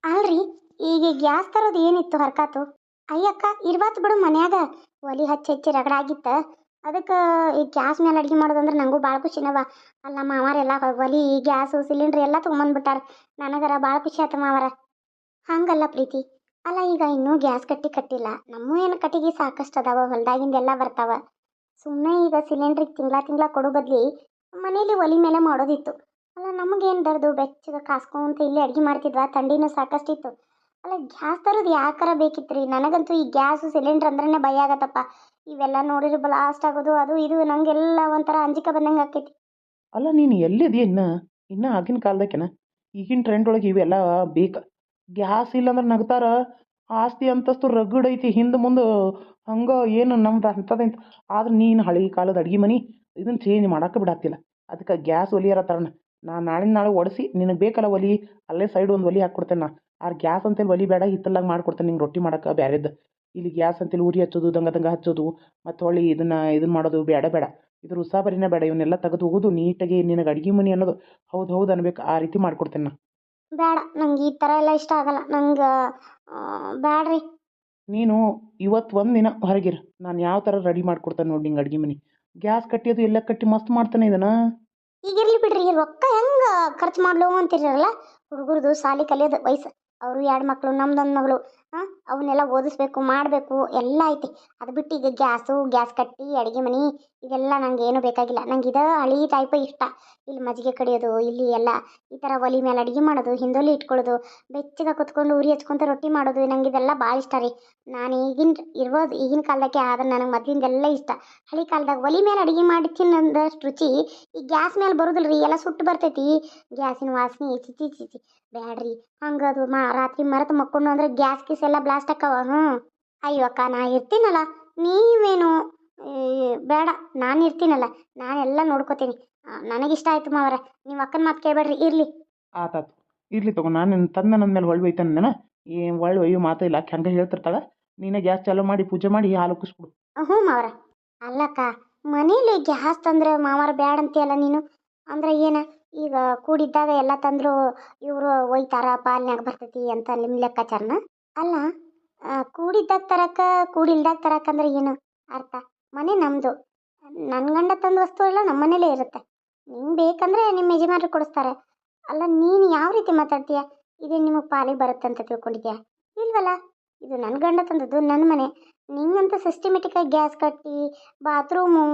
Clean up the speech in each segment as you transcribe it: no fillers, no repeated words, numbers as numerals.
ಅಲ್ರಿ, ಈಗ ಗ್ಯಾಸ್ ತರೋದು ಏನಿತ್ತು ಹರ್ಕಾತು? ಅಯ್ಯಕ್ಕ ಇರ್ವಾತ್ ಬಿಡು ಮನ್ಯಾಗ. ಒಲಿ ಹಚ್ಚಿ ಹಚ್ಚಿ ರಗಡಾಗಿತ್ತ. ಅದಕ್ಕೆ ಈ ಗ್ಯಾಸ್ ಮೇಲೆ ಅಡ್ಗೆ ಮಾಡೋದಂದ್ರೆ ನನಗೂ ಭಾಳ ಖುಷಿನವ. ಅಲ್ಲ ಮಾವಾರೆಲ್ಲ ಒಲಿ ಗ್ಯಾಸು ಸಿಲಿಂಡ್ರ್ ಎಲ್ಲ ತೊಗೊಂಬಂದ್ಬಿಟ್ಟಾರ. ನನಗರ ಭಾಳ ಖುಷಿ ಆಯ್ತು ಮಾವರ. ಹಂಗಲ್ಲ ಪ್ರೀತಿ. ಅಲ್ಲ ಈಗ ಇನ್ನೂ ಗ್ಯಾಸ್ ಕಟ್ಟಿಲ್ಲ. ನಮ್ಮ ಏನು ಕಟ್ಟಿಗೆ ಸಾಕಷ್ಟು ಅದಾವ, ಹೊಲ್ದಾಗಿಂದೆಲ್ಲ ಬರ್ತಾವ. ಸುಮ್ಮನೆ ಈಗ ಸಿಲಿಂಡ್ರಿಗೆ ತಿಂಗಳ ಕೊಡೋ ಬದ್ಲಿ ಮನೇಲಿ ಒಲಿ ಮೇಲೆ ಮಾಡೋದಿತ್ತು. ಅಲ್ಲ ನಮಗೇನು ದರ್ದು ಬೆಚ್ಚಗೆ ಕಾಸ್ಕೊಂತ ಇಲ್ಲಿ ಅಡ್ಗೆ ಮಾಡ್ತಿದ್ವಾ, ಥಂಡಿನೂ ಸಾಕಷ್ಟಿತ್ತು. ಅಲ್ಲ ಗ್ಯಾಸ್ ತರೋದು ಯಾಕಾರ ಬೇಕಿತ್ತು ರೀ? ನನಗಂತೂ ಈ ಗ್ಯಾಸು ಸಿಲಿಂಡ್ರ್ ಅಂದ್ರೇ ಭಯ ಆಗತ್ತಪ್ಪ. ಇವೆಲ್ಲ ನೋಡಿದ್ರೆ ಬ್ಲಾಸ್ಟ್ ಆಗೋದು ಅದು ಇದು ನನಗೆಲ್ಲ ಒಂಥರ ಅಂಜಿಕೆ ಬಂದಂಗೆ ಆಕೈತಿ. ಅಲ್ಲ ನೀನು ಎಲ್ಲಿದಿ ಇನ್ನ ಆಗಿನ ಕಾಲದಕ್ಕೆನ ಈಗಿನ ಟ್ರೆಂಡ್ ಒಳಗೆ ಇವೆಲ್ಲ ಬೇಕು. ಗ್ಯಾಸ್ ಇಲ್ಲಂದ್ರೆ ನಗ್ತಾರ. ಆಸ್ತಿ ಅಂತಸ್ತು ರಗಡ್ ಐತಿ ಹಿಂದೆ ಮುಂದೆ ಹಂಗೆ ಏನು ನಮ್ದು ಅಂಥದ್ದು. ಆದ್ರೆ ನೀನು ಹಳೆ ಕಾಲದ ಅಡ್ಗೆ ಮನೆ ಇದನ್ನು ಚೇಂಜ್ ಮಾಡೋಕೆ ಬಿಡತ್ತಿಲ್ಲ. ಅದಕ್ಕೆ ಗ್ಯಾಸ್ ಒಲಿಯಾರ ತರೋಣ. ನಾನು ನಾಳಿನ ನಾಳೆ ಒಡಿಸಿ ನಿನಗೆ ಬೇಕಲ್ಲ ಒಲಿ, ಅಲ್ಲೇ ಸೈಡ್ ಒಂದು ಒಲಿ ಹಾಕ್ಕೊಡ್ತೇನೆ. ನಾ ಆ ಗ್ಯಾಸ್ ಅಂತೇಳಿ ಒಲಿ ಬೇಡ, ಹಿತ್ತಲಾಗ ಮಾಡ್ಕೊಡ್ತೇನೆ ನಿಂಗೆ ರೊಟ್ಟಿ ಮಾಡೋಕೆ ಬ್ಯಾರೆದು. ಇಲ್ಲಿ ಗ್ಯಾಸ್ ಅಂತೇಳಿ ಉರಿ ಹಚ್ಚೋದು ದಂಗ ಹಚ್ಚೋದು ಮತ್ತು ಹೊಳ್ಳಿ ಇದನ್ನು ಮಾಡೋದು ಬೇಡ. ಇದ್ರ ಉಸಾಬರಿನೇ ಬೇಡ. ಇವನ್ನೆಲ್ಲ ತೆಗೆದು ಹೋಗೋದು ನೀಟಾಗಿ ನಿನಗೆ ಅಡ್ಗೆ ಮನೆ ಅನ್ನೋದು ಹೌದು ಅನ್ಬೇಕು. ಆ ರೀತಿ ಮಾಡ್ಕೊಡ್ತೇನೆ ನಾ. ಬೇಡ, ನಂಗೆ ಈ ಥರ ಎಲ್ಲ ಇಷ್ಟ ಆಗಲ್ಲ. ನಂಗೆ ಬ್ಯಾಡ್ರಿ. ನೀನು ಇವತ್ತು ಒಂದಿನ ಹೊರಗಿರು, ನಾನು ಯಾವ ಥರ ರೆಡಿ ಮಾಡ್ಕೊಡ್ತೇನೆ ನೋಡಿ ನಿಂಗೆ ಅಡ್ಗೆ ಮನೆ. ಗ್ಯಾಸ್ ಕಟ್ಟಿಯೋದು ಎಲ್ಲ ಕಟ್ಟಿ ಮಸ್ತ್ ಮಾಡ್ತಾನೆ ಇದನ್ನು. ಈಗ ಇರ್ಲಿ ಬಿಡ್ರಿ, ರೊಕ್ಕ ಹೆಂಗೆ ಖರ್ಚು ಮಾಡ್ಲು ಅಂತಿರಲ್ಲ. ಹುಡುಗರದು ಸಾಲಿ ಕಲಿಯೋದು ವಯಸ್ಸು. ಅವರು 2 ಮಕ್ಕಳು, ನಮ್ದೊಂದು ಮಗಳು. ಅವನ್ನೆಲ್ಲ ಓದಿಸ್ಬೇಕು, ಮಾಡಬೇಕು ಎಲ್ಲ ಐತಿ. ಅದು ಬಿಟ್ಟು ಈಗ ಗ್ಯಾಸ್ ಕಟ್ಟಿ ಅಡುಗೆ ಮನೆ ಇದೆಲ್ಲ ನಂಗೆ ಏನೂ ಬೇಕಾಗಿಲ್ಲ. ನಂಗೆ ಇದು ಹಳಿ ಟೈಪ್ ಇಷ್ಟ. ಇಲ್ಲಿ ಮಜ್ಜಿಗೆ ಕಡಿಯೋದು, ಇಲ್ಲಿ ಎಲ್ಲ ಈ ಥರ ಒಲಿ ಮೇಲೆ ಅಡುಗೆ ಮಾಡೋದು, ಹಿಂದೊಲಿ ಇಟ್ಕೊಳ್ಳೋದು, ಬೆಚ್ಚಗೆ ಕುತ್ಕೊಂಡು ಉರಿ ಹಚ್ಕೊಂತ ರೊಟ್ಟಿ ಮಾಡೋದು, ನಂಗೆ ಇದೆಲ್ಲ ಭಾಳ ಇಷ್ಟ ರೀ. ನಾನು ಈಗಿನ ಕಾಲದಕ್ಕೆ ಆದ್ರೆ ನನಗೆ ಮೊದಲಿಂದೆಲ್ಲ ಇಷ್ಟ. ಹಳೆ ಕಾಲದಾಗ ಒಲಿ ಮೇಲೆ ಅಡುಗೆ ಮಾಡಿ ತಿನ್ನೋದಷ್ಟು ರುಚಿ ಈ ಗ್ಯಾಸ್ ಮೇಲೆ ಬರೋದಿಲ್ಲ ರೀ. ಎಲ್ಲ ಸುಟ್ಟು ಬರ್ತೈತಿ. ಗ್ಯಾಸಿನ ವಾಸನೆ ಚಿಚಿ ಬ್ಯಾಡ್ರಿ. ಹಂಗದು ರಾತ್ರಿ ಮರೆತು ಮಕ್ಕೊಂಡು ಅಂದ್ರೆ ಗ್ಯಾಸ್ ಎಲ್ಲ ಬ್ಲಾಸ್ಟ್ ಆಕ್ಕವ. ಅಯ್ಯೋ ಅಕ್ಕ, ನಾ ಇರ್ತೀನಲ್ಲ, ನೀವೇನು ಬೇಡ. ನಾನು ಇರ್ತೀನಲ್ಲ, ನಾನೆಲ್ಲ ನೋಡ್ಕೋತೀನಿ. ನನಗಿಷ್ಟ ಆಯ್ತು ಮಾವರ. ನೀವು ಅಕ್ಕನ ಮಾತು ಕೇಳಬೇಡ್ರಿ. ಇರ್ಲಿ. ಆತಾತು, ಇರ್ಲಿ ತಗೋ. ನಾನು ನಿನ್ನ ತಂದ ನನ್ನ ಮೇಲೆ ಒಳ್ಳೆ ಒಯ್ತಾನೆ ನಾನು. ಏನು ಒಳ್ಳೆ ಒಯ್ಯೋ ಮಾತು ಇಲ್ಲ. ಹಂಗೆ ಹೇಳ್ತಿರ್ತಾಳೆ. ನೀನೇ ಗ್ಯಾಸ್ ಚಾಲೂ ಮಾಡಿ ಪೂಜೆ ಮಾಡಿ ಹಾಲು ಕುಸ್ಬಿಡು. ಹ್ಞೂ ಮಾವರ. ಅಲ್ಲಕ್ಕ, ಮನೇಲಿ ಗ್ಯಾಸ್ ತಂದ್ರೆ ಮಾವರ ಬ್ಯಾಡ ಅಂತೀಯಲ್ಲ ನೀನು. ಅಂದ್ರೆ ಏನ ಈಗ ಕೂಡಿದ್ದಾಗ ಎಲ್ಲ ತಂದ್ರು ಇವರು ಒಯ್ತಾರ, ಪಾಲನ್ಯಾಗ ಬರ್ತೈತಿ ಅಂತ ನಿಮ್ಮ ಲೆಕ್ಕಾಚಾರನ? ಅಲ್ಲ, ಕೂಡಿದ್ದಾಗ ತರಕ ಕೂಡಿಲ್ದಾಗ ತರಕಂದ್ರೆ ಏನು ಅರ್ಥ? ಮನೆ ನಮ್ಮದು. ನನ್ನ ಗಂಡ ತಂದ ವಸ್ತು ಎಲ್ಲ ನಮ್ಮ ಮನೇಲೇ ಇರುತ್ತೆ. ನಿಂಗೆ ಬೇಕಂದ್ರೆ ನಿಮ್ಮ ಯಜಮಾನ್ರು ಕೊಡಿಸ್ತಾರೆ. ಅಲ್ಲ ನೀನು ಯಾವ ರೀತಿ ಮಾತಾಡ್ತೀಯ? ಇದೇ ನಿಮಗೆ ಪಾಲಿಗೆ ಬರುತ್ತೆ ಅಂತ ತಿಳ್ಕೊಂಡಿದ್ಯಾ? ಇಲ್ವಲ್ಲ, ಇದು ನನ್ನ ಗಂಡ ತಂದದ್ದು, ನನ್ನ ಮನೆ. ನಿಂಗಂತ ಸಿಸ್ಟಮೆಟಿಕ್ಕಾಗಿ ಗ್ಯಾಸ್ ಕಟ್ಟಿ ಬಾತ್ರೂಮು,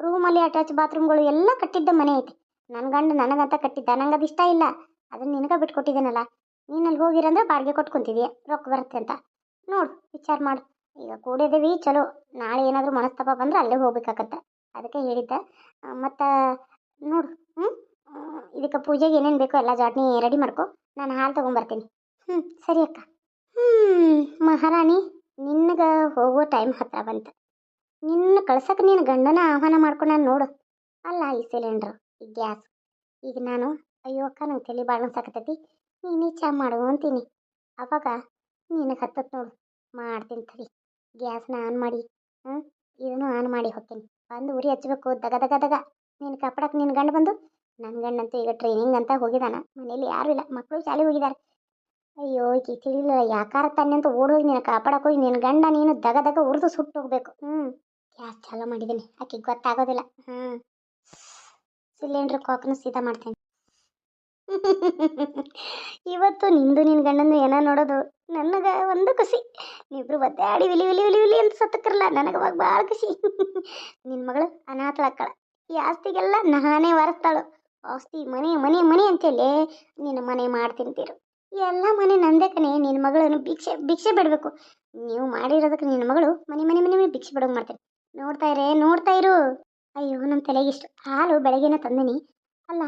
ರೂಮಲ್ಲಿ ಅಟ್ಯಾಚ್ ಬಾತ್ರೂಮ್ಗಳು ಎಲ್ಲ ಕಟ್ಟಿದ್ದ ಮನೆ ಐತಿ. ನನ್ನ ಗಂಡ ನನಗಂತ ಕಟ್ಟಿದ್ದ. ನಂಗೆ ಅದು ಇಷ್ಟ ಇಲ್ಲ. ಅದನ್ನು ನಿನಗೆ ಬಿಟ್ಕೊಟ್ಟಿದ್ದೇನಲ್ಲ. ನೀನಲ್ಲಿ ಹೋಗಿರಂದ್ರೆ ಬಾಡಿಗೆ ಕೊಟ್ಕೊತಿದೀಯ, ರೊಕ್ಕ ಬರುತ್ತೆ ಅಂತ. ನೋಡು, ವಿಚಾರ ಮಾಡು. ಈಗ ಕೂಡಿದ್ದೀವಿ ಚಲೋ. ನಾಳೆ ಏನಾದರೂ ಮನಸ್ತಾಪ ಬಂದ್ರೆ ಅಲ್ಲೇ ಹೋಗ್ಬೇಕಾಗತ್ತೆ. ಅದಕ್ಕೆ ಹೇಳಿದ್ದೆ. ಮತ್ತು ನೋಡು, ಇದಕ್ಕೆ ಪೂಜೆಗೆ ಏನೇನು ಬೇಕೋ ಎಲ್ಲ ಜಾಟ್ನಿ ರೆಡಿ ಮಾಡ್ಕೊ. ನಾನು ಹಾಲು ತೊಗೊಂಬರ್ತೀನಿ. ಸರಿ ಅಕ್ಕ. ಮಹಾರಾಣಿ, ನಿನಗೆ ಹೋಗೋ ಟೈಮ್ ಹತ್ರ ಬಂತು. ನಿನ್ನ ಕಳ್ಸಕ್ಕೆ ನೀನು ಗಂಡನ ಆಹ್ವಾನ ಮಾಡ್ಕೊಂಡು ನಾನು ನೋಡು. ಅಲ್ಲ ಈ ಸಿಲಿಂಡ್ರು, ಈ ಗ್ಯಾಸ್. ಈಗ ನಾನು ಅಯ್ಯೋ ಅಕ್ಕ, ನಂಗೆ ತಲೆ ಭಾಳ ಅನ್ಸಾಕತ್ತೈತಿ, ನೀನೇ ಚಾ ಮಾಡು ಅಂತೀನಿ. ಅವಾಗ ನಿನಗೆ ಹತ್ತತ್ತು ನೋಡು. ಮಾಡ್ತೀನಿ ತಡಿ. ಗ್ಯಾಸ್ನ ಆನ್ ಮಾಡಿ ಇದನ್ನು ಆನ್ ಮಾಡಿ ಹೋಗ್ತೀನಿ. ಬಂದು ಉರಿ ಹಚ್ಚಬೇಕು ದಗ. ನೀನು ಕಾಪಾಡಕ್ಕೆ ನಿನ್ನ ಗಂಡ ಬಂದು. ನನ್ನ ಗಂಡಂತೂ ಈಗ ಟ್ರೈನಿಂಗ್ ಅಂತ ಹೋಗಿದ್ದಾನ. ಮನೇಲಿ ಯಾರೂ ಇಲ್ಲ, ಮಕ್ಕಳು ಶಾಲೆ ಹೋಗಿದ್ದಾರೆ. ಅಯ್ಯೋ ಈಕೆ ತಿಳಿಲಿಲ್ಲ, ಯಾಕಾರ ತಾನೆ ಅಂತ ಓಡೋಗಿ ನೀನು ಕಾಪಾಡಕ್ಕೆ ಹೋಗಿ ನಿನ್ನ ಗಂಡ ನೀನು ದಗ ಉರಿದು ಸುಟ್ಟು ಹೋಗ್ಬೇಕು. ಗ್ಯಾಸ್ ಚಾಲೂ ಮಾಡಿದ್ದೀನಿ, ಆಕೆಗೆ ಗೊತ್ತಾಗೋದಿಲ್ಲ. ಸಿಲಿಂಡ್ರ್ ಕಾಕನ್ನು ಸೀದಾ ಮಾಡ್ತೇನೆ. ಇವತ್ತು ನಿಂದು ನಿನ್ನ ಗಂಡಂದು ಏನೋ ನೋಡೋದು ನನಗೆ ಒಂದು ಖುಷಿ. ನೀವಿಬ್ರು ಒದ್ದಾಡಿ ವಿಲಿ ಅಂತ ಸತ್ತಕ್ಕಿರಲ್ಲ, ನನಗೆ ಅವಾಗ ಭಾಳ ಖುಷಿ. ನಿನ್ನ ಮಗಳು ಅನಾಥಳಕ್ಕಳ. ಈ ಆಸ್ತಿಗೆಲ್ಲ ನಾನೇ ವಾರಿಸ್ತಾಳು. ಆಸ್ತಿ ಮನೆ ಅಂತೇಳಿ ನಿನ್ನ ಮನೆ ಮಾಡಿ ತಿಂತೀರು. ಎಲ್ಲ ಮನೆ ನಂದೇ ಕಣೆ. ನಿನ್ನ ಮಗಳನ್ನು ಭಿಕ್ಷೆ ಬಿಡಬೇಕು. ನೀವು ಮಾಡಿರೋದಕ್ಕೆ ನಿನ್ನ ಮಗಳು ಮನೆ ಭಿಕ್ಷೆ ಬಿಡೋಕೆ ಮಾಡ್ತೀನಿ. ನೋಡ್ತಾ ಇರು. ಅಯ್ಯೋ, ನಮ್ಮ ತಲೆಗಿಷ್ಟು ಹಾಲು ಬೆಳಗ್ಗೆನೇ ತಂದಿನಿ. ಅಲ್ಲ,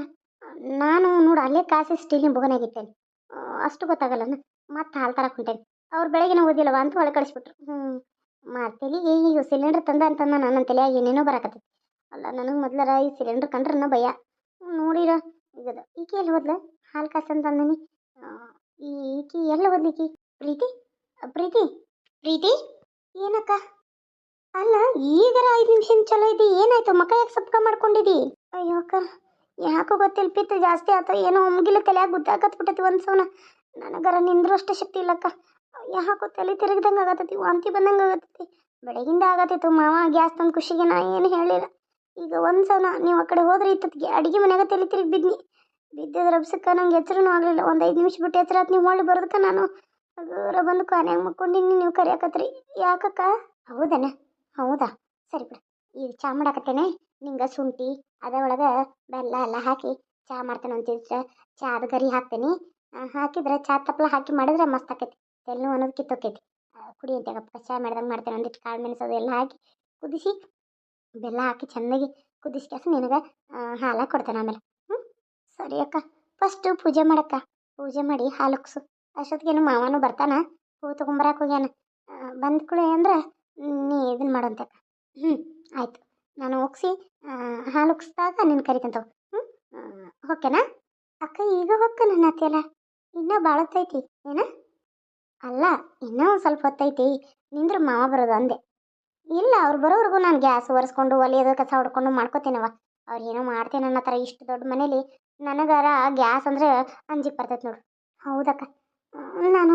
ನಾನು ನೋಡು ಅಲ್ಲೇ ಕಾಸು ಸ್ಟೀಲಿನ ಬೊಗನಾಗಿಟ್ಟೇನೆ. ಅಷ್ಟು ಗೊತ್ತಾಗಲ್ಲ. ಮತ್ತೆ ಹಾಲು ತರಕ್ಕೆ ಹೊಂಟೇನೆ. ಅವ್ರು ಬೆಳಗ್ಗೆನೇ ಓದಿಲ್ಲವ ಅಂತ ಒಳಗೆ ಕಳಿಸ್ಬಿಟ್ರು. ತಲೆಗೆ ಈಗ ಸಿಲಿಂಡ್ರ್ ತಂದ ನನ್ನ ತಲೆಯಾಗಿ ಏನೇನೋ ಬರಾಕತ್ತೈತಿ. ಅಲ್ಲ, ನನಗೆ ಮೊದ್ಲರ ಈ ಸಿಲಿಂಡ್ರ್ ಕಂಡ್ರನ್ನ ಭಯ. ನೋಡಿರ ಈಗದ ಈಕೆ ಎಲ್ಲಿ ಹೋದ್ಲ? ಹಾಲು ಕಾಸು ಅಂತ ಅಂದಿನಿ. ಈಕಿ ಎಲ್ಲಿ ಹೋದ್ಲಿಕ್ಕಿ? ಪ್ರೀತಿ ಏನಕ್ಕ? ಅಲ್ಲ, ಈಗರ 5 ನಿಮಿಷ ಚಲೋ ಇದ್ದಿ, ಏನಾಯ್ತು? ಮಕ್ಕ ಯಾಕೆ ಸಪ್ಕ ಮಾಡ್ಕೊಂಡಿದ್ದಿ? ಅಯ್ಯೋ ಅಕ್ಕ, ಯಾಕೋ ಗೊತ್ತಿಲ್ಲ, ಪಿತ್ತ ಜಾಸ್ತಿ ಆಯ್ತು ಏನೋ. ಮುಗಿಲ ತಲೆಯಾಗ ಗುದ್ದಾಕತ್ಬಿಟ್ಟೈತಿ ಒಂದು ಸವನ. ನನಗರ ನಿಂದ್ರೂ ಅಷ್ಟು ಶಕ್ತಿ ಇಲ್ಲಕ್ಕ. ಯಾಕೋ ತಲೆ ತಿರುಗ್ದಂಗೆ ಆಗತ್ತೈತಿ, ವಾಂತಿ ಬಂದಂಗೆ ಆಗತ್ತೈತಿ. ಬೆಳಗಿಂದ ಆಗತ್ತಿತ್ತು ಮಾವ ಗ್ಯಾಸ್ ತಂದು ಖುಷಿಗೆ ನಾ ಏನು ಹೇಳಿಲ್ಲ. ಈಗ ಒಂದು ಸಲ ನೀವು ಆ ಕಡೆ ಹೋದ್ರೆ ಇತ್ತತ್ಗೆ ಅಡುಗೆ ಮನೆಯಾಗ ತಲೆ ತಿರುಗಿ ಬಿದ್ನಿ. ಬಿದ್ದಿದ್ರೆ ರಬ್ಸಕ್ಕೆ ನಂಗೆ ಎಚ್ಚರನೂ ಆಗಲಿಲ್ಲ. ಒಂದು 5 ನಿಮಿಷ ಬಿಟ್ಟು ಎಚ್ಚರ ಆತು, ನೀವು ಹೊಳ್ಳಿ ಬರೋದಕ್ಕೆ ನಾನು ದೂರ ಬಂದು ಕಾನ್ಯಾಗ ಮಕ್ಕೊಂಡಿನಿ. ನೀವು ಕರಿಯಾಕತ್ರಿ ಯಾಕಕ್ಕ? ಹೌದನ? ಹೌದಾ, ಸರಿ ಬಿಡು. ಈಗ ಚಾ ಮಾಡಾಕತ್ತೇನೆ. ನಿಂಗೆ ಶುಂಠಿ ಅದರೊಳಗೆ ಬೆಲ್ಲ ಎಲ್ಲ ಹಾಕಿ ಚಾ ಮಾಡ್ತೇನೆ ಅಂತಿದ್ರೆ ಚಾದ ಗರಿ ಹಾಕ್ತೇನೆ. ಹಾಕಿದ್ರೆ ಚಾ ತಪ್ಪಲ ಹಾಕಿ ಮಾಡಿದ್ರೆ ಮಸ್ತ್ ಆಕೈತಿ. ತೆಲ್ಲು ಅನ್ನೋದು ಕಿತ್ತೋಕೈತಿ. ಕುಡಿ ಅಂತ ಕಷಾಯ ಮಾಡ್ದಂಗೆ ಮಾಡ್ತೇನೆ. ಒಂದಿಟ್ಟು ಕಾಳು ಮೆಣಸು ಅದೆಲ್ಲ ಹಾಕಿ ಕುದಿಸಿ ಬೆಲ್ಲ ಹಾಕಿ ಚೆನ್ನಾಗಿ ಕುದಿಸಿ ಕೆಸ ನಿನಗೆ ಹಾಲು ಕೊಡ್ತೇನೆ ಆಮೇಲೆ. ಹ್ಞೂ ಸರಿ ಅಕ್ಕ. ಫಸ್ಟು ಪೂಜೆ ಮಾಡಕ್ಕ. ಪೂಜೆ ಮಾಡಿ ಹಾಲು ಉಕ್ಸು. ಅಷ್ಟೊತ್ತಿಗೇನು ಮಾವನು ಬರ್ತಾನ, ಹೂ ತೊಗೊಂಬರಕ್ಕೆ ಹೋಗ್ಯಾನ. ಬಂದ ಕೂಡಲೇ ಅಂದ್ರೆ ನೀ ಇದನ್ನು ಮಾಡೋಂತಕ್ಕ. ಹ್ಞೂ ಆಯಿತು. ನಾನು ಉಕ್ಸಿ ಹಾಲು ಉಕ್ಸ್ದಾಗ ನಿನ್ನ ಕರಿತಂತವ. ಹ್ಞೂ ಓಕೆನಾ ಅಕ್ಕ? ಈಗ ಹೊಕ್ಕ ನನ್ನ ಅತ್ತೆಲ್ಲ ಇನ್ನೂ ಭಾಳತ್ತೈತಿ ಏನ? ಅಲ್ಲ, ಇನ್ನೂ ಒಂದು ಸ್ವಲ್ಪ ಹೊತ್ತೈತಿ. ನಿಂದ್ರೆ ಮಾವ ಬರೋದು ಅಂದೆ. ಇಲ್ಲ, ಅವ್ರು ಬರೋವರೆಗೂ ನಾನು ಗ್ಯಾಸ್ ಒರೆಸ್ಕೊಂಡು ಒಲೆಯೋದು ಕಸ ಹೊಡ್ಕೊಂಡು ಮಾಡ್ಕೋತೀನವ. ಅವ್ರು ಏನೋ ಮಾಡ್ತೇನೆ ಅನ್ನೋ ಥರ ಇಷ್ಟು ದೊಡ್ಡ ಮನೇಲಿ ನನಗಾರ ಗ್ಯಾಸ್ ಅಂದರೆ ಅಂಜಿಕೆ ಬರ್ತೈತೆ ನೋಡು. ಹೌದಕ್ಕ. ನಾನು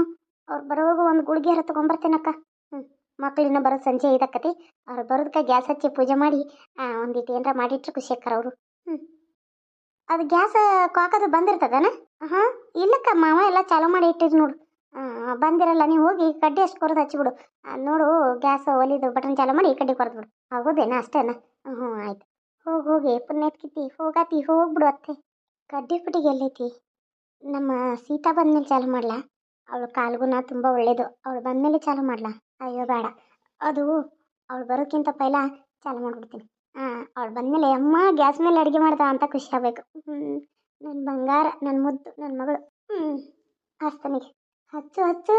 ಅವ್ರು ಬರೋವರೆಗೂ ಒಂದು ಗುಳಿಗೆ ಹರ ತೊಗೊಂಬರ್ತೇನಕ್ಕ. ಹ್ಞೂ ಮಕ್ಳಿನ್ನ ಬರೋದು ಸಂಜೆ 5 ಆಕತಿ. ಅವ್ರು ಬರೋದಕ್ಕೆ ಗ್ಯಾಸ್ ಹಚ್ಚಿ ಪೂಜೆ ಮಾಡಿ ಒಂದಿಟ್ಟು ಏನಾರ ಮಾಡಿಟ್ರೆ ಖುಷಿ ಅಕ್ಕಾರ ಅವರು. ಹ್ಞೂ ಅದು ಗ್ಯಾಸ್ ಕಾಕದು ಬಂದಿರ್ತದನ? ಹಾಂ ಇಲ್ಲಕ್ಕ, ಮಾವ ಎಲ್ಲ ಚಾಲೂ ಮಾಡಿ ಇಟ್ಟಿರಿ ನೋಡು. ಬಂದಿರಲ್ಲ, ನೀವು ಹೋಗಿ ಕಡ್ಡಿ ಅಷ್ಟು ಕೊರದು ಹಚ್ಚಿಬಿಡು. ನೋಡು ಗ್ಯಾಸ್ ಒಲಿದು ಬಟನ್ ಚಾಲೂ ಮಾಡಿ ಕಡ್ಡಿ ಕೊರದ್ಬಿಡು. ಆಗೋದೇನಾ ಅಷ್ಟೇನಾ? ಹ್ಞೂ ಆಯ್ತು. ಹೋಗಿ ಪುಣ್ಯತ್ಕಿತಿ ಹೋಗಾತಿ ಹೋಗ್ಬಿಡು ಅತ್ತೆ. ಕಡ್ಡಿ ಪುಟಿಗೆ ಎಲ್ಲೈತಿ? ನಮ್ಮ ಸೀತಾ ಬಂದಮೇಲೆ ಚಾಲು ಮಾಡ್ಲಾ? ಅವಳು ಕಾಲ್ಗುಣ ತುಂಬ ಒಳ್ಳೇದು. ಅವಳು ಬಂದಮೇಲೆ ಚಾಲು ಮಾಡ್ಲಾ? ಅಯ್ಯೋ ಬೇಡ, ಅದು ಅವಳು ಬರೋಕ್ಕಿಂತ ಪೈಲ ಚಾಲು ಮಾಡಿಬಿಡ್ತೀನಿ. ಅವಳು ಬಂದಮೇಲೆ ಅಮ್ಮ ಗ್ಯಾಸ್ ಮೇಲೆ ಅಡುಗೆ ಮಾಡ್ದ ಅಂತ ಖುಷಿ ಆಗಬೇಕು. ನನ್ನ ಬಂಗಾರ, ನನ್ನ ಮುದ್ದು, ನನ್ನ ಮಗಳು. ಹಸ್ತನಿಗೆ ಹಚ್ಚು ಹಚ್ಚು.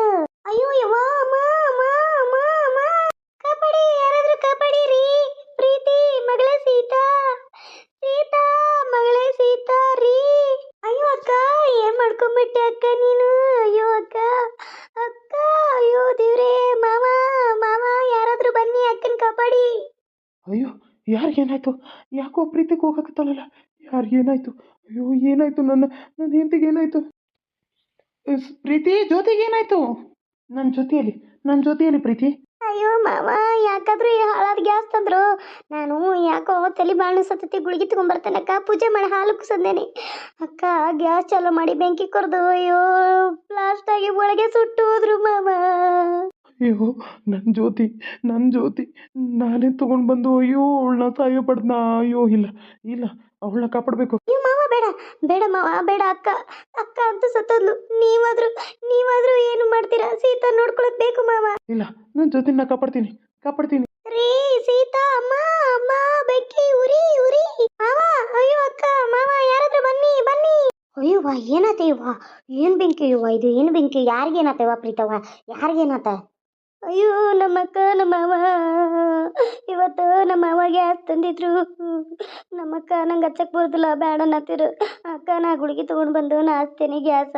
ಅಯ್ಯೋ ಯವ್ವ, ಅಮ್ಮ ಅಮ್ಮ ಅಮ್ಮ ಅಮ್ಮ. ಕಾಪಾಡಿ, ಯಾರಾದ್ರೂ ಕಾಪಾಡಿ ರೀ. ಪ್ರೀತಿ ಮಗಳೇ ಸೀತಾ, ಸೀತಾ ಮಗಳೇ ಸೀತಾ ರೀ. ಅಯ್ಯೋ ಅಕ್ಕ, ಏನ್ ಮಾಡ್ಕೊಂಬಿಟ್ಟೆ ಅಕ್ಕ ನೀನು? ಅಯ್ಯೋ ಅಕ್ಕ, ಅಕ್ಕ, ಅಯ್ಯೋ ದೇವ್ರೇ. ಮಾವ ಮಾವ, ಯಾರಾದ್ರೂ ಬನ್ನಿ, ಅಕ್ಕನ ಕಾಪಾಡಿ. ಅಯ್ಯೋ ಯಾರಿಗೇನಾಯ್ತು? ಯಾಕೋ ಪ್ರೀತಿಗೆ ಹೋಗಕತ್ತಲ್ಲ? ಯಾರಿಗೇನಾಯ್ತು? ಅಯ್ಯೋ ಏನಾಯ್ತು? ನನ್ನ ಹೆಂಡತಿಗೆ ಏನಾಯ್ತು? ಪ್ರೀತಿ, ಜ್ಯೋತಿಗೆ ಏನಾಯ್ತು? ನನ್ನ ಜೊತೆಯಲ್ಲಿ ಪ್ರೀತಿ. ಅಯ್ಯೋ ಮಾವ, ಯಾಕಾದ್ರೂ ಈ ಹಾಳಾದ ಗ್ಯಾಸ್ ತಂದ್ರು. ನಾನು ಯಾಕೋ ತಲೆ ಬಾಳ ಸತತಿ, ಗುಳಿಗೆ ತಗೊಂಬರ್ತೇನೆ ಅಕ್ಕ. ಪೂಜೆ ಮಾಡಿ ಹಾಲು ಕುಸಂದೇನೆ ಅಕ್ಕ. ಗ್ಯಾಸ್ ಚಾಲೂ ಮಾಡಿ ಬೆಂಕಿ ಕೊರ್ದು ಅಯ್ಯೋ ಬ್ಲಾಸ್ಟ್ ಆಗಿ ಒಳಗೆ ಸುಟ್ಟು ಹೋದ್ರು ಮಾವ. ಅಯ್ಯೋ ನನ್ನ ಜ್ಯೋತಿ ನಾನೇ ತೊಗೊಂಡು ಬಂದು ಅಯ್ಯೋ ಅವಳನ್ನ ಸಾಯೋ ಪಡ್ದನ. ಅಯ್ಯೋ ಇಲ್ಲ ಅವಳನ್ನ ಕಾಪಾಡಬೇಕು. ಅಯ್ಯೋ ಮಾವ, ಬೇಡ ಬೇಡ ಮಾವ, ಬೇಡ. ಅಕ್ಕ ಅಕ್ಕ ಅಂತ ಸತ್ತೋದ್ಲು. ನೀವಾದ್ರೂ ಏನು ಮಾಡ್ತೀರಾ? ಸೀತಾ ನೋಡ್ಕೊಳಕ್ ಬೇಕು ಮಾವ. ಇಲ್ಲ, ನನ್ನ ಜ್ಯೋತಿನ ಕಾಪಾಡ್ತೀನಿ. ರೀ ಸೀತಾ, ಅಮ್ಮ ಅಮ್ಮ, ಬೆಂಕಿ ಉರಿ ಉರಿ. ಮಾವ, ಅಯ್ಯೋ ಅಕ್ಕ, ಮಾವ, ಯಾರಾದ್ರೂ ಬನ್ನಿ ಬನ್ನಿ. ಅಯ್ಯವ್ವ, ಏನಾತಯ್ಯವ್ವ? ಏನು ಬೆಂಕಿ ಅಯ್ಯವ್ವ? ಇದು ಏನು ಬೆಂಕಿ? ಯಾರಿಗೇನಾತವ್ವ ಪ್ರೀತವ್ವ? ಯಾರಿಗೇನಾತ? ಅಯ್ಯೋ ನಮ್ಮ ಅಕ್ಕ, ನಮ್ಮ ಮಾವ ಇವತ್ತು ನಮ್ಮ ಮಾವ ಗ್ಯಾಸ್ ತಂದಿದ್ರು. ನಮ್ಮ ಅಕ್ಕ ನಂಗೆ ಹಚ್ಚಕ್ಕೆ ಬರೋದಿಲ್ಲ, ಬೇಡ ಅನ್ನತ್ತಿರು. ಅಕ್ಕ, ನಾ ಗುಳಿಗೆ ತೊಗೊಂಡು ಬಂದು ನಾ ಹಚ್ತೇನೆ ಗ್ಯಾಸ.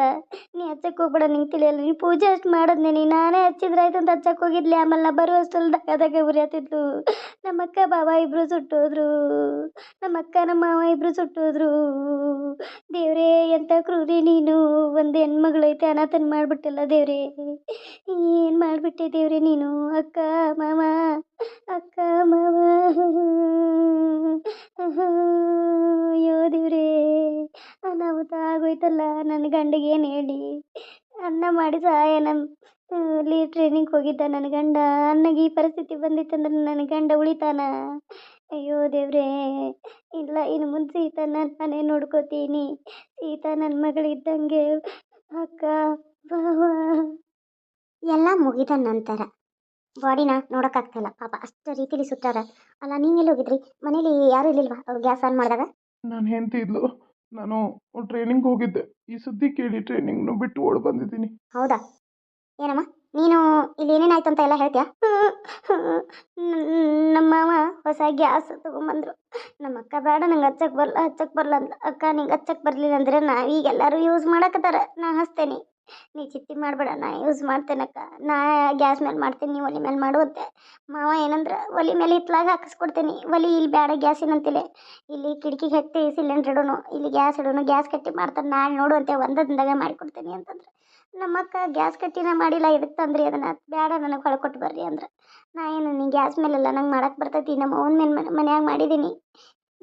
ನೀ ಹಚ್ಚಕ್ಕೆ ಹೋಗ್ಬೇಡ, ನಿಂಗೆ ತಿಳಿಯಲ್ಲ. ನೀ ಪೂಜೆ ಅಷ್ಟು ಮಾಡಿದ್ನೆ, ನಾನೇ ಹಚ್ಚಿದ್ರಾಯ್ತು ಅಂತ ಹಚ್ಚಕ್ಕೆ ಹೋಗಿದ್ಲಿ. ಆಮೇಲೆ ನಾ ಬರುವಷ್ಟು ದಗದಾಗೆ ಉರಿಯತ್ತಿದ್ಲು. ನಮ್ಮ ಅಕ್ಕ ಬಾವ ಇಬ್ಬರು ಸುಟ್ಟೋದ್ರು. ನಮ್ಮ ಅಕ್ಕ ನಮ್ಮ ಮಾವ ಇಬ್ಬರು ಸುಟ್ಟೋದ್ರು. ದೇವ್ರೇ, ಎಂಥ ಕ್ರೂರಿ ನೀನು. ಒಂದು ಹೆಣ್ಮಗಳೈತೆ ಅನಾಥನ್ ಮಾಡಿಬಿಟ್ಟಲ್ಲ ದೇವ್ರೇ. ಏನು ಮಾಡಿಬಿಟ್ಟೆ ದೇವ್ರೆ ನೀನು. ಅಕ್ಕ ಮಾವ, ಅಕ್ಕ ಮಾವ. ಅಯ್ಯೋ ದೇವ್ರೇ, ಅನಾಹುತ ಆಗೋಯ್ತಲ್ಲ. ನನ್ನ ಗಂಡಿಗೆ ಏನು ಹೇಳಿ ಅನ್ನ ಮಾಡಿ ಸಹಾಯ. ಅಲ್ಲಿ ಟ್ರೈನಿಂಗ್ ಹೋಗಿದ್ದ ನನ್ನ ಗಂಡ. ಅನ್ನಗೆ ಈ ಪರಿಸ್ಥಿತಿ ಬಂದಿತ್ತಂದ್ರೆ ನನ್ನ ಗಂಡ ಉಳಿತಾನ? ಅಯ್ಯೋ ದೇವ್ರೇ, ಇಲ್ಲ, ಇನ್ನು ಮುಂದೆ ಸೀತಾನ ನಾನೇ ನೋಡ್ಕೋತೀನಿ. ಸೀತಾ ನನ್ನ ಮಗಳಿದ್ದಂಗೆ. ಅಕ್ಕ ಬಾವ ಎಲ್ಲ ಮುಗಿದ ನಂತರ ಬಾಡಿನ ನೋಡೋಕ್ಕಾಗ್ತಾಯಿಲ್ಲ ಪಾಪ. ಅಷ್ಟು ರೀತಿಲಿ ಸುತ್ತಾರ. ಅಲ್ಲ, ನೀವೆಲ್ಲಿ ಹೋಗಿದ್ರಿ? ಮನೇಲಿ ಯಾರೂ ಇರಲಿಲ್ವಾ ಅವ್ರು ಗ್ಯಾಸ್ ಆನ್ ಮಾಡಿದಾಗ? ನನ್ನ ಹೆಂಡತಿ ಇದ್ಲು. ನಾನು ಟ್ರೈನಿಂಗ್ ಹೋಗಿದ್ದೆ. ಈ ಸುದ್ದಿ ಕೇಳಿ ಟ್ರೈನಿಂಗ್ನು ಬಿಟ್ಟು ಓಡಿ ಬಂದಿದ್ದೀನಿ. ಹೌದಾ? ಏನಮ್ಮ ನೀನು ಇಲ್ಲಿ ಏನೇನಾಯ್ತು ಅಂತ ಎಲ್ಲ ಹೇಳ್ತೀಯಾ? ನಮ್ಮ ಮಾವ ಹೊಸ ಗ್ಯಾಸ್ ತೊಗೊಂಬಂದ್ರು. ನಮ್ಮ ಅಕ್ಕ ಬೇಡ, ನಂಗೆ ಹಚ್ಚಕ್ಕೆ ಬರಲ್ಲ ಅಂತ. ಅಕ್ಕ, ನಿಂಗೆ ಹಚ್ಚಕ್ಕೆ ಬರಲಿಲ್ಲ ಅಂದರೆ ನಾವೀಗ ಎಲ್ಲರೂ ಯೂಸ್ ಮಾಡಕತ್ತಾರ. ನಾ ಹಚ್ತೇನೆ. ನೀ ಚಿಂತೆ ಮಾಡಬೇಡ, ನಾ ಯೂಸ್ ಮಾಡ್ತೇನಕ್ಕ. ನಾ ಗ್ಯಾಸ್ ಮೇಲೆ ಮಾಡ್ತೀನಿ, ನೀವು ಒಲೆ ಮೇಲೆ ಮಾಡುವಂತೆ. ಮಾವ ಏನಂದ್ರೆ ಒಲೆ ಮೇಲೆ ಹಿತ್ಲಾಗ ಹಾಕಿಸ್ಕೊಡ್ತೀನಿ. ಒಲೆ ಇಲ್ಲಿ ಬೇಡ ಗ್ಯಾಸಿನಂತಿಲ್ಲ, ಇಲ್ಲಿ ಕಿಟಕಿಗೆ ಹತ್ತಿ ಸಿಲಿಂಡ್ರ್ ಇಡೋನು, ಇಲ್ಲಿ ಗ್ಯಾಸ್ ಇಡೋನು, ಗ್ಯಾಸ್ ಕಟ್ಟಿ ಮಾಡ್ತಾನೆ, ನಾಳೆ ನೋಡುವಂತೆ ಒಂದೇ ದಿನದಾಗ ಮಾಡಿಕೊಡ್ತೀನಿ ಅಂತಂದ್ರೆ. ನಮ್ಮಕ್ಕ ಗ್ಯಾಸ್ ಕಟ್ಟಿನ ಮಾಡಿಲ್ಲ, ಇದಕ್ಕೆ ತಂದ್ರಿ ಅದನ್ನು, ಬೇಡ ನನಗೆ ಹೊಳ್ಕೊಟ್ಟು ಬರ್ರಿ ಅಂದ್ರೆ. ನಾ ಏನು ನೀ ಗ್ಯಾಸ್ ಮೇಲೆಲ್ಲ ನಂಗೆ ಮಾಡಕ್ಕೆ ಬರ್ತೈತಿ, ನಮ್ಮ ಅವನ ಮೇಲೆ ಮನ್ಯಾಗ ಮಾಡಿದ್ದೀನಿ,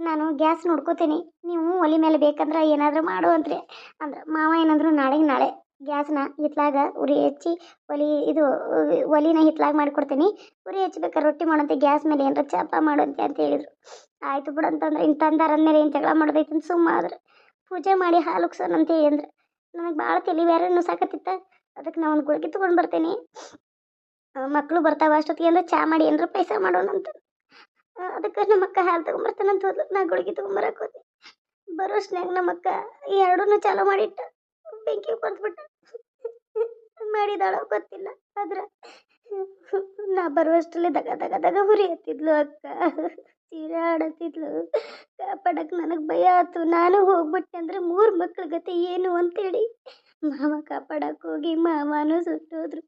ನಾನು ಗ್ಯಾಸ್ ನೋಡ್ಕೋತೀನಿ, ನೀವು ಒಲೆ ಮೇಲೆ ಬೇಕಂದ್ರೆ ಏನಾದರೂ ಮಾಡುವಂತ್ರಿ ಅಂದ್ರೆ. ಮಾವ ಏನಂದ್ರು ನಾಳೆಗೆ ನಾಳೆ ಗ್ಯಾಸ್ನ ಹಿತ್ಲಾಗ ಉರಿ ಹಚ್ಚಿ ಒಲಿನ ಹಿತ್ಲಾಗ ಮಾಡಿಕೊಡ್ತೀನಿ, ಉರಿ ಹಚ್ಬೇಕಾರೆ ರೊಟ್ಟಿ ಮಾಡೋಂತೆ, ಗ್ಯಾಸ್ ಮೇಲೆ ಏನಾರ ಚಪ್ಪ ಮಾಡುವಂತೆ ಅಂತ ಹೇಳಿದರು. ಆಯಿತು ಬಿಡು ಅಂತಂದ್ರೆ, ಇನ್ನು ತಂದಾರಂದ್ಮೇಲೆ ಏನು ಜಗಳ ಮಾಡೋದೈತೆ ಅಂತ ಸುಮ್ಮ ಆದ್ರೆ. ಪೂಜೆ ಮಾಡಿ ಹಾಲು ಉಗ್ಸೋಣಂತ ಅಂದ್ರೆ ನನಗೆ ಭಾಳ ತಲೆ ಬೇರೆ ನುಸಾಕತ್ತಿತ್ತ. ಅದಕ್ಕೆ ನಾ ಒಂದು ಗುಳಿಗೆ ತೊಗೊಂಡು ಬರ್ತೀನಿ, ಮಕ್ಕಳು ಬರ್ತಾವೆ ಅಷ್ಟೊತ್ತಿಗೆ ಅಂದ್ರೆ ಚಾ ಮಾಡಿ ಏನಾರ ಪಾಯಸ ಮಾಡೋಣಂತ. ಅದಕ್ಕೆ ನಮ್ಮಕ್ಕ ಹಾಲು ತೊಗೊಂಬರ್ತಾನಂತ ಹೋದ್ಲು, ನಾ ಗುಳಿಗೆ ತೊಗೊಂಬರಕ್ಕೆ ಹೋದೆ. ಬರೋಷ್ನಾಗ ನಮ್ಮಕ್ಕ ಎರಡೂ ಚಾಲೂ ಮಾಡಿಟ್ಟ, ಬೆಂಕಿ ಕೊಡ್ಬಿಟ್ಟು ಮಾಡಿದಾಳೋ ಗೊತ್ತಿಲ್ಲ. ಆದ್ರೆ ನಾ ಬರುವಷ್ಟರಲ್ಲಿ ದಗ ದಗ ದಗ ಹುರಿ ಹತ್ತಿದ್ಲು ಅಕ್ಕ, ಚೀರಾಡತ್ತಿದ್ಲು. ಕಾಪಾಡಕ್ಕೆ ನನಗೆ ಭಯ ಆಯ್ತು. ನಾನು ಹೋಗ್ಬಿಟ್ಟೆ ಅಂದ್ರೆ 3 ಮಕ್ಳ ಗತಿ ಏನು ಅಂತೇಳಿ ಮಾವ ಕಾಪಾಡಕ್ಕೆ ಹೋಗಿ ಮಾವನೂ ಸುಟ್ಟೋದ್ರು.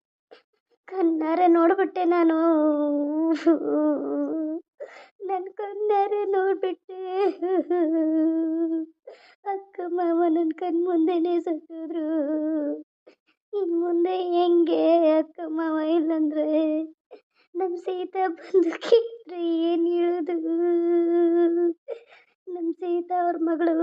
ಕಣ್ಣಾರೆ ನೋಡ್ಬಿಟ್ಟೆ ನಾನು, ನನ್ನ ಕಣ್ಣಾರೆ ನೋಡ್ಬಿಟ್ಟೆ. ಅಕ್ಕ ಮಾವ ನನ್ನ ಕಣ್ ಮುಂದೆನೇ ಸತ್ತೋದ್ರು. ಇನ್ನು ಮುಂದೆ ಹೆಂಗೆ ಅಕ್ಕ ಮಾವ ಇಲ್ಲಂದ್ರೆ ನಮ್ಮ ಸೀತಾ ಬಂದು ಕೇಳಿದ್ರೆ ಏನು ಹೇಳೋದು? ನಮ್ಮ ಸೀತಾ ಅವ್ರ ಮಗಳು.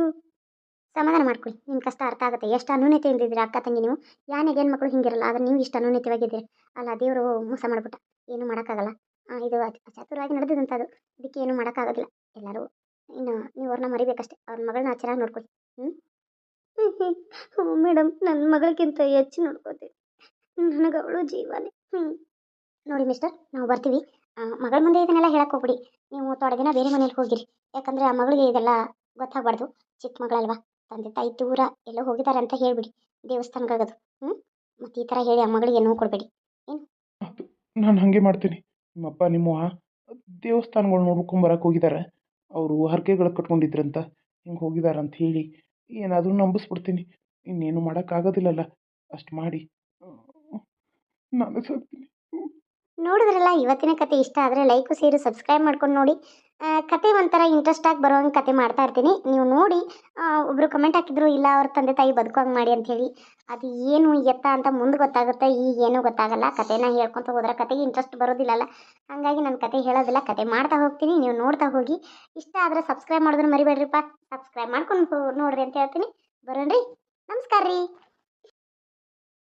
ಸಮಾಧಾನ ಮಾಡ್ಕೊಳ್ಳಿ, ನಿಮ್ಮ ಕಷ್ಟ ಅರ್ಥ ಆಗುತ್ತೆ. ಎಷ್ಟು ಅನ್ಯೋನ್ಯತೆಯಿಂದ ಇದ್ದೀರಾ ಅಕ್ಕ ತಂಗಿ ನೀವು. ಯಾನೆಗೇನು ಮಕ್ಕಳು ಹಿಂಗಿರಲ್ಲ, ಆದರೆ ನೀವು ಇಷ್ಟು ಅನ್ಯೋನ್ಯತೆವಾಗಿದ್ದೀರಿ ಅಲ್ಲ. ದೇವರು ಮೋಸ ಮಾಡಿಬಿಟ್ಟ, ಏನು ಮಾಡೋಕ್ಕಾಗಲ್ಲ. ಇದು ಚತುರವಾಗಿ ನಡೆದಿದಂಥ ಅದು, ಇದಕ್ಕೆ ಏನು ಮಾಡೋಕ್ಕಾಗೋದಿಲ್ಲ. ಎಲ್ಲರೂ ಇನ್ನು ನೀವು ಅವ್ರನ್ನ ಮರಿಬೇಕಷ್ಟೆ, ಅವ್ರ ಮಗಳನ್ನ ಚೆನ್ನಾಗಿ ನೋಡ್ಕೊಳ್ಳಿ. ಹ್ಞೂ ಮೇಡಮ್, ನನ್ನ ಮಗಳಿಗಿಂತ ಹೆಚ್ಚು ನೋಡ್ಕೋತೀವಿ, ನನಗೆ ಅವಳು ಜೀವನೇ. ನೋಡಿ ಮಿಸ್ಟರ್, ನಾವು ಬರ್ತೀವಿ. ಮಗಳ ಮುಂದೆ ಇದನ್ನೆಲ್ಲ ಹೇಳಕ್ಕೆ ಹೋಗ್ಬಿಡಿ. ನೀವು ತೊಡೆ ದಿನ ಬೇರೆ ಮನೇಲಿ ಹೋಗಿರಿ, ಯಾಕಂದರೆ ಆ ಮಗಳಿಗೆ ಇದೆಲ್ಲ ಗೊತ್ತಾಗಬಾರ್ದು. ಚಿಕ್ಕ ಮಗಳಲ್ವಾ, ತಂದೆ ತಾಯಿ ದೂರ ಎಲ್ಲೋ ಹೋಗಿದ್ದಾರೆ ಅಂತ ಹೇಳಿಬಿಡಿ, ದೇವಸ್ಥಾನಕ್ಕಾಗೋದು. ಮತ್ತು ಈ ಥರ ಹೇಳಿ ಆ ಮಗಳಿಗೆ ನೋವು ಕೊಡಬೇಡಿ. ಏನು? ನಾನು ಹಾಗೆ ಮಾಡ್ತೀನಿ. ನಿಮ್ಮಪ್ಪ ನಿಮ್ಮವ್ವ ದೇವಸ್ಥಾನಗಳು ನೋಡ್ಕೊಂಬರಕ್ಕೆ ಹೋಗಿದ್ದಾರೆ, ಅವರು ಹರಕೆಗಳು ಕಟ್ಕೊಂಡಿದ್ರಂತ, ಹಿಂಗೆ ಹೋಗಿದ್ದಾರೆ ಅಂತ ಹೇಳಿ ಏನಾದರೂ ನಂಬಿಸ್ಬಿಡ್ತೀನಿ. ಇನ್ನೇನು ಮಾಡೋಕ್ಕಾಗೋದಿಲ್ಲಲ್ಲ, ಅಷ್ಟು ಮಾಡಿ ನಾನು ಸಾಕ್ತೀನಿ. ನೋಡಿದ್ರಲ್ಲ, ಇವತ್ತಿನ ಕತೆ ಇಷ್ಟ ಆದರೆ ಲೈಕು ಸೇರಿ ಸಬ್ಸ್ಕ್ರೈಬ್ ಮಾಡ್ಕೊಂಡು ನೋಡಿ. ಕತೆ ಒಂಥರ ಇಂಟ್ರೆಸ್ಟಾಗಿ ಬರೋಂಗೆ ಕತೆ ಮಾಡ್ತಾ ಇರ್ತೀನಿ, ನೀವು ನೋಡಿ. ಒಬ್ಬರು ಕಮೆಂಟ್ ಹಾಕಿದ್ರು, ಇಲ್ಲ ಅವ್ರ ತಂದೆ ತಾಯಿ ಬದುಕೋಂಗೆ ಮಾಡಿ ಅಂಥೇಳಿ. ಅದು ಏನು ಎತ್ತ ಅಂತ ಮುಂದೆ ಗೊತ್ತಾಗುತ್ತೆ, ಈಗೇನೂ ಗೊತ್ತಾಗಲ್ಲ. ಕತೆನ ಹೇಳ್ಕೊತ ಹೋದ್ರೆ ಕತೆಗೆ ಇಂಟ್ರೆಸ್ಟ್ ಬರೋದಿಲ್ಲಲ್ಲ, ಹಾಗಾಗಿ ನಾನು ಕತೆ ಹೇಳೋದಿಲ್ಲ, ಕತೆ ಮಾಡ್ತಾ ಹೋಗ್ತೀನಿ, ನೀವು ನೋಡ್ತಾ ಹೋಗಿ. ಇಷ್ಟ ಆದರೆ ಸಬ್ಸ್ಕ್ರೈಬ್ ಮಾಡೋದನ್ನ ಮರಿಬೇಡ್ರಿಪ್ಪ, ಸಬ್ಸ್ಕ್ರೈಬ್ ಮಾಡ್ಕೊಂಡು ನೋಡ್ರಿ ಅಂತ ಹೇಳ್ತೀನಿ. ಬರೋಣ್ರಿ, ನಮಸ್ಕಾರ ರೀ.